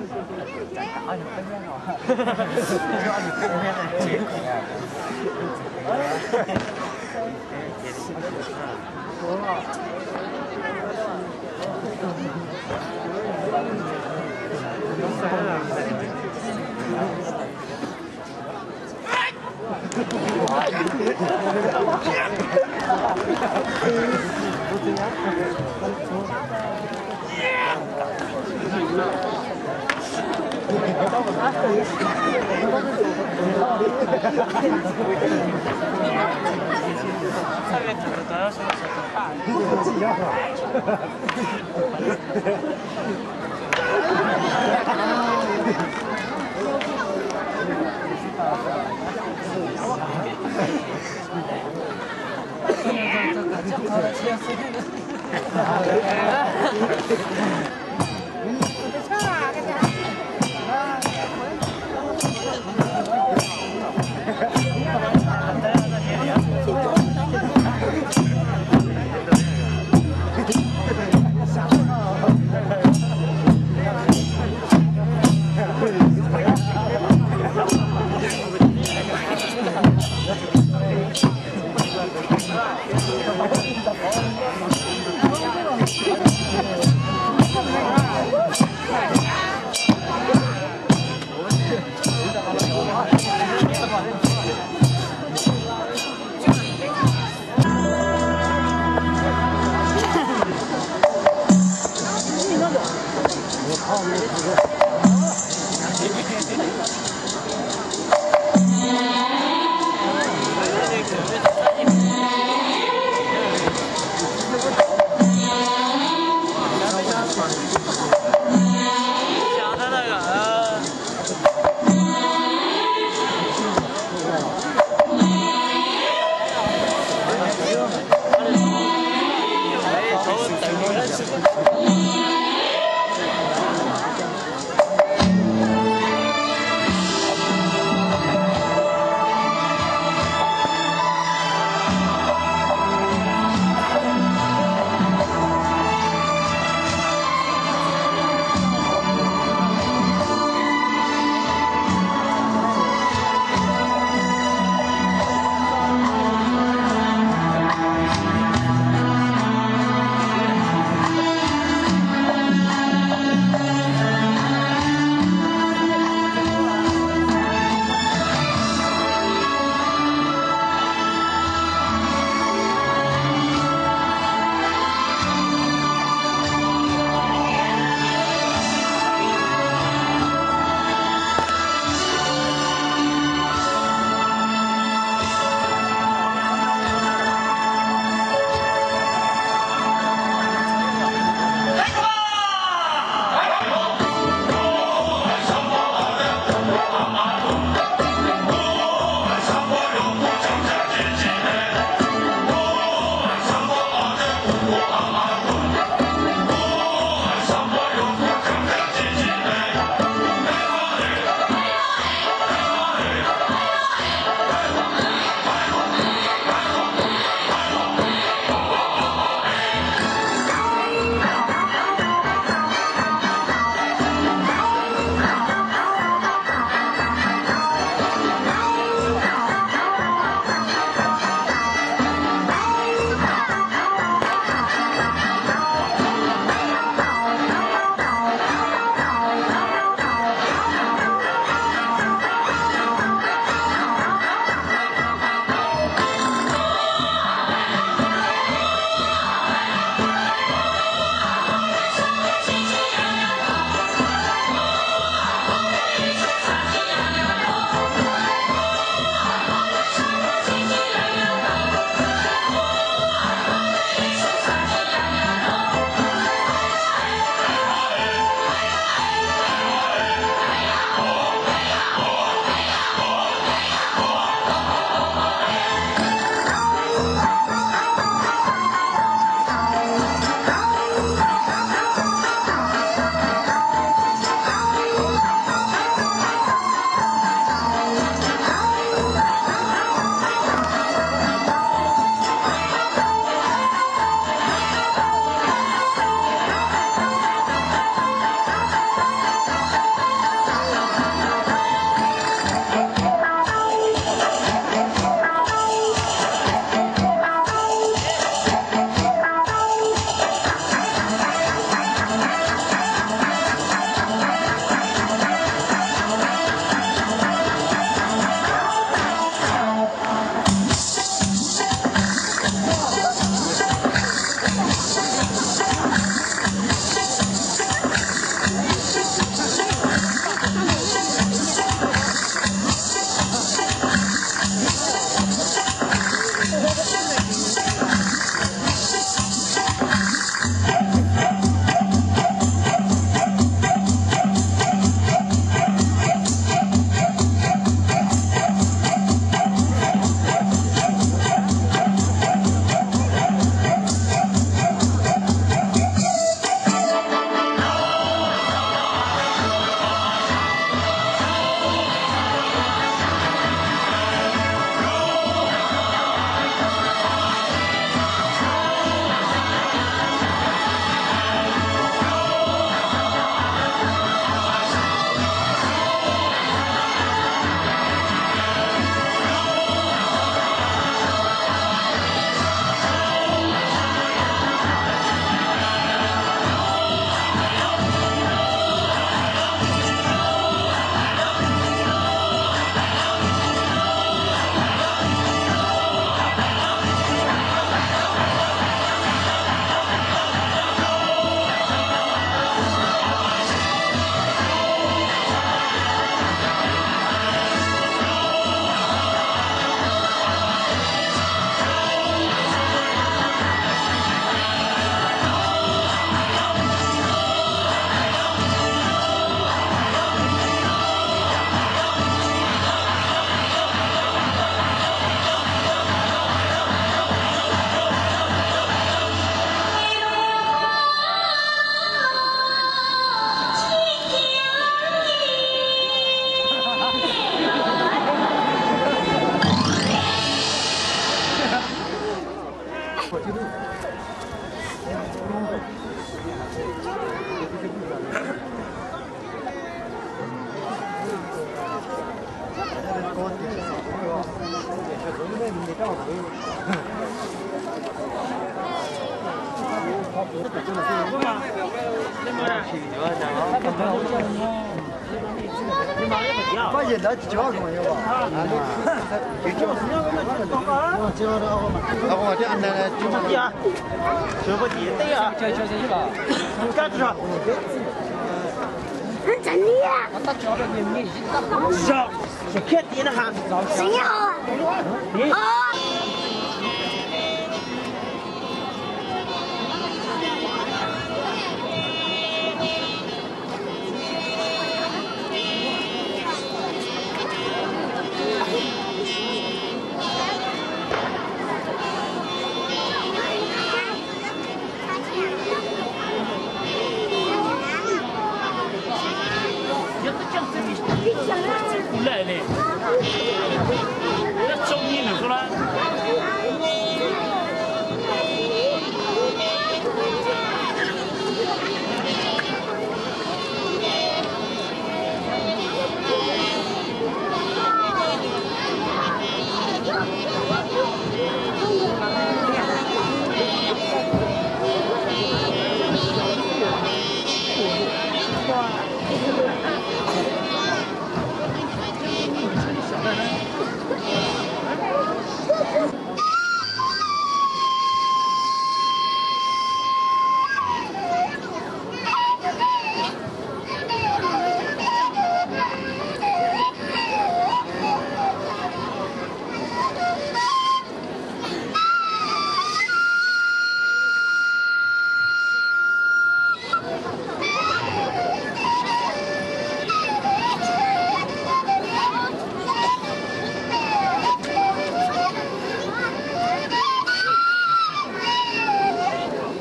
Anh được cái nhau hả? Anh được cái nhau này. 发现他交工有吧？我这安那就不地啊，就不地对啊，就吧，干着。真的呀？是看地的哈。谁好？啊！不来嘞，那中医你说了？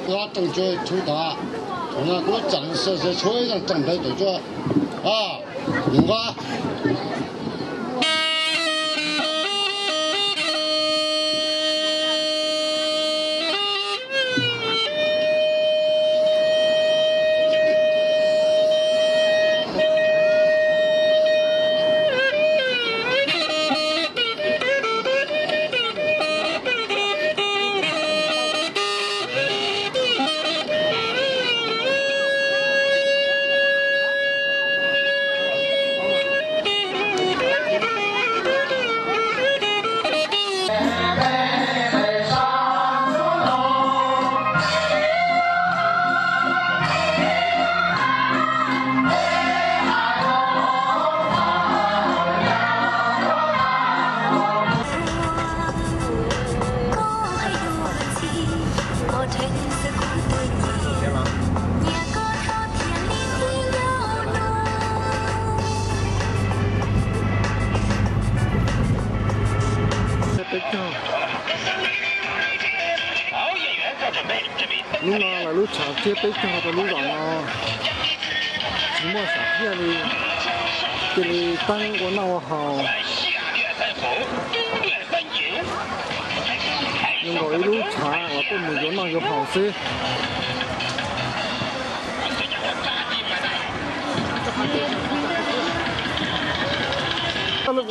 我都觉出大，同样我正式是吹上正牌就做啊，明白？lúc nào là lúc chào kia tới cho tôi lúc nào nó chỉ mua sạp kia đi thì tăng của nó hào nhưng rồi lúc chào là tôi mình có nó có hào xí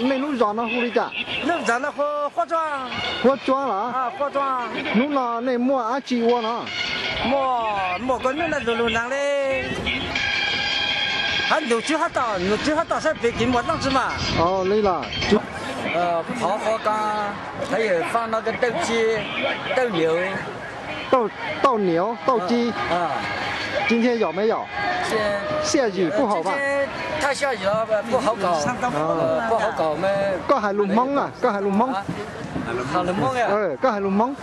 này lúc giòn nó không đi chả lúc giòn nó hóa trang là à hóa trang lúc nào này mua á chi qua nó mua con nước này rồi nắng đấy hắn đầu chưa hát tao sẽ bị kiếm một năm chứ mà đây là họ ca thấy放那个豆鸡豆牛豆牛豆鸡啊今天有没有下雨不好吧太下雨了不好搞不好搞嘛có hai lùm mông à có hai lùm mông hai lùm mông à có hai lùm mông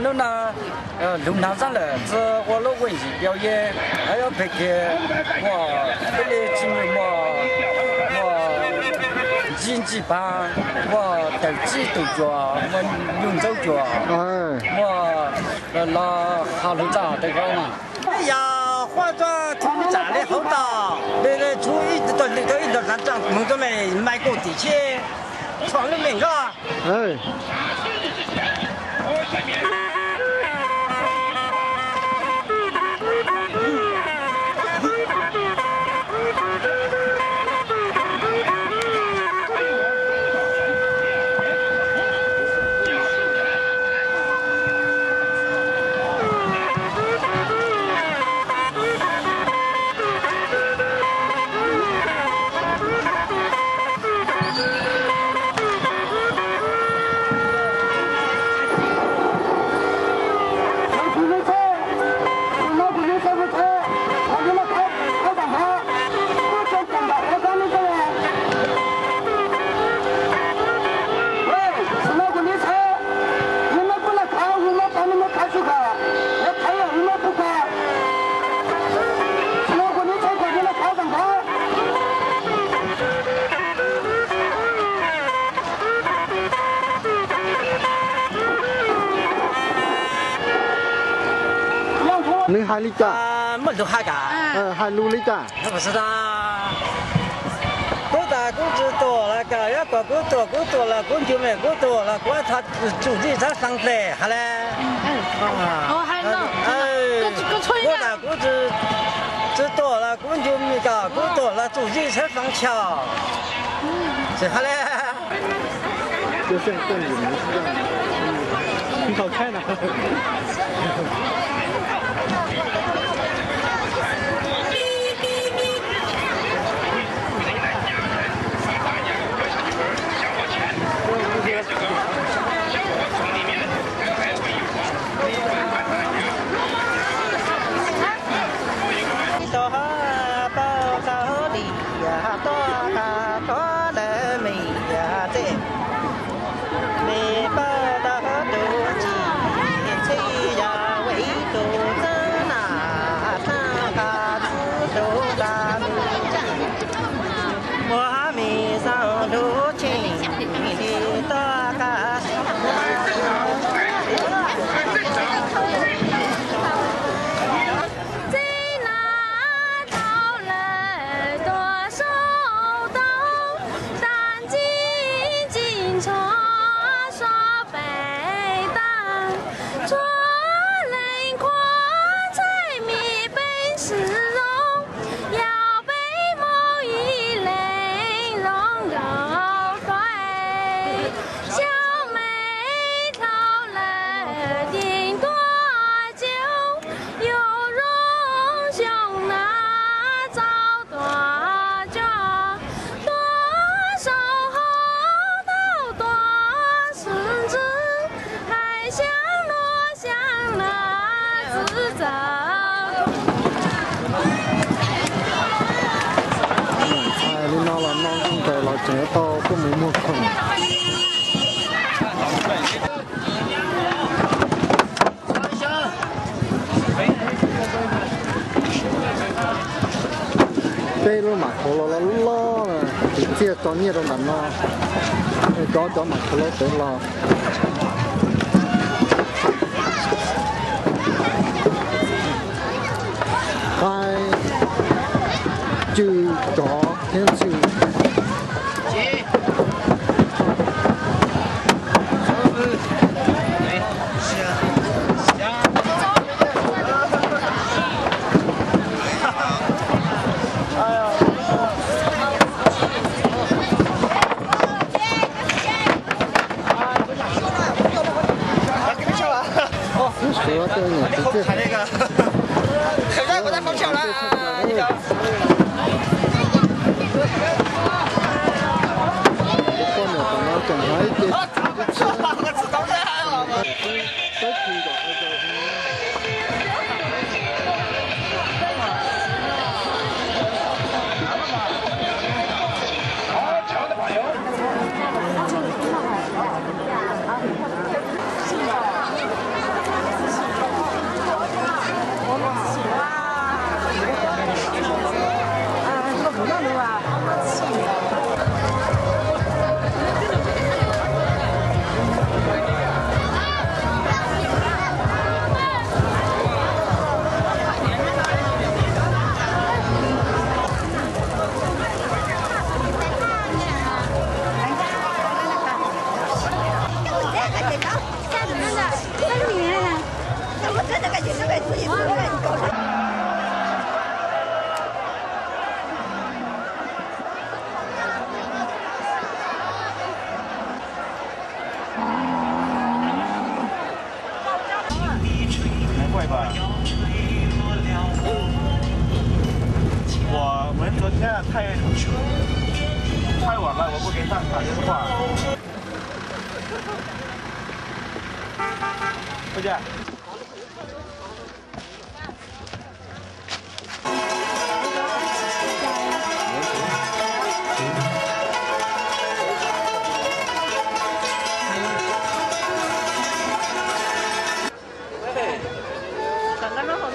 lúc nào lúc nào ra là这我老问题表演还要别个我这里进入我经济班我投机都做我用手做我那好多长这个嘛哎呀化妆图你长得好大那个出一段上长工作没买过地去闯了名啊你还里家？没都还干。还路里家？不是的。工大工资多了，个要搞工多了，工就没工多了，管他自己在上班，好嘞。哦，还能。工大工资多了，工就没搞，工多了，自己才上桥。是好嘞。就像跟你们一样，挺好看的。đây luôn mà khổ lo thì chia cho nhiều đồng bánh lo cho mà khổ lo tới lo hai chữ chó thiên chữ看那个，现在不在放桥了啊！你看。我们昨天太晚了，我不给他打电话。回去。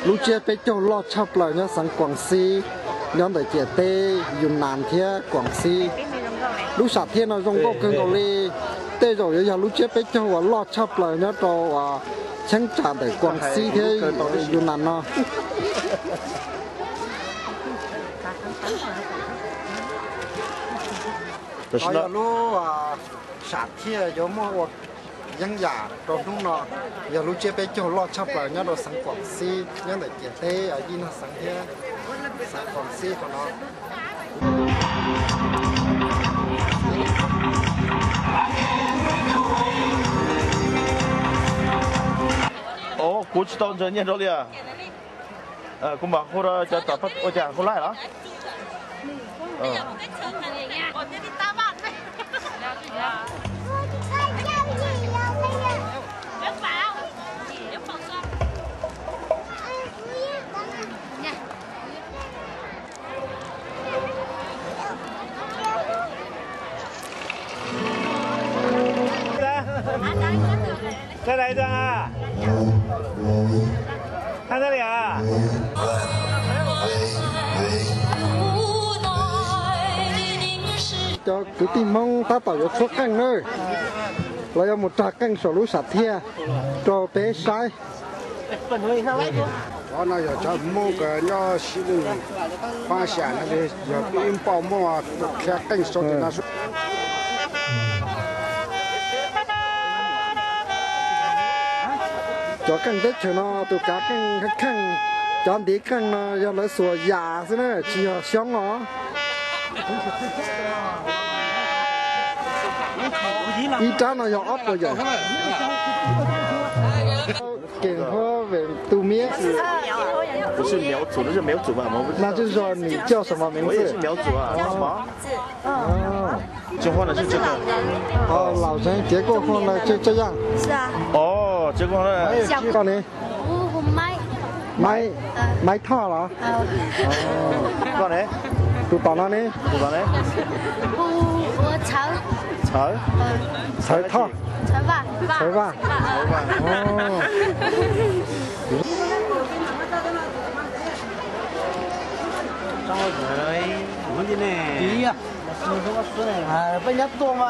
lúc chia bé cho lo chắp lại nhá sang Quảng Sĩ nhóm đại trẻ tê dùng nàn thế Quảng Sĩ lúc sát thiên nó dùng có cơn cầu li tê rồi giờ lúc chia bé cho lo chắp lại nhá cho 乡下的广西的云南咯。还有路啊，夏天有么我养鸭，到冬了，有路这边就落差不了，伢都上广西，伢的姐姐啊，伊那上天，上广西可能。哦，过去到这念着了，公把或者叫打发我讲过来了。再来一张啊！看这里啊！cho cứ tìm mong ta tạo được số căng nơi là do một trà căng sổ lũ sạch thia cho bé sai đó là giờ cho mua cái nhỏ xí đường hoa sản này giờ im bao mua theo canh số thì nó cho căng tết cho nó tụ cá căng căng cho tí căng nó do nó sủa già thế này chỉ họ sống nó一张呢要200元。给喝为杜面是？不是苗族的，是苗族吧？那就是说你叫什么名字？我也是苗族啊，什么？哦，结婚的是这个。哦，老人结过婚了就这样。是啊。哦，结婚了。到你。我买套了。哦。到你。都到哪里？到哪里？我炒。炒套。炒饭。哦。张老师，问题呢？对呀，是这么说的，哎，不人家多嘛。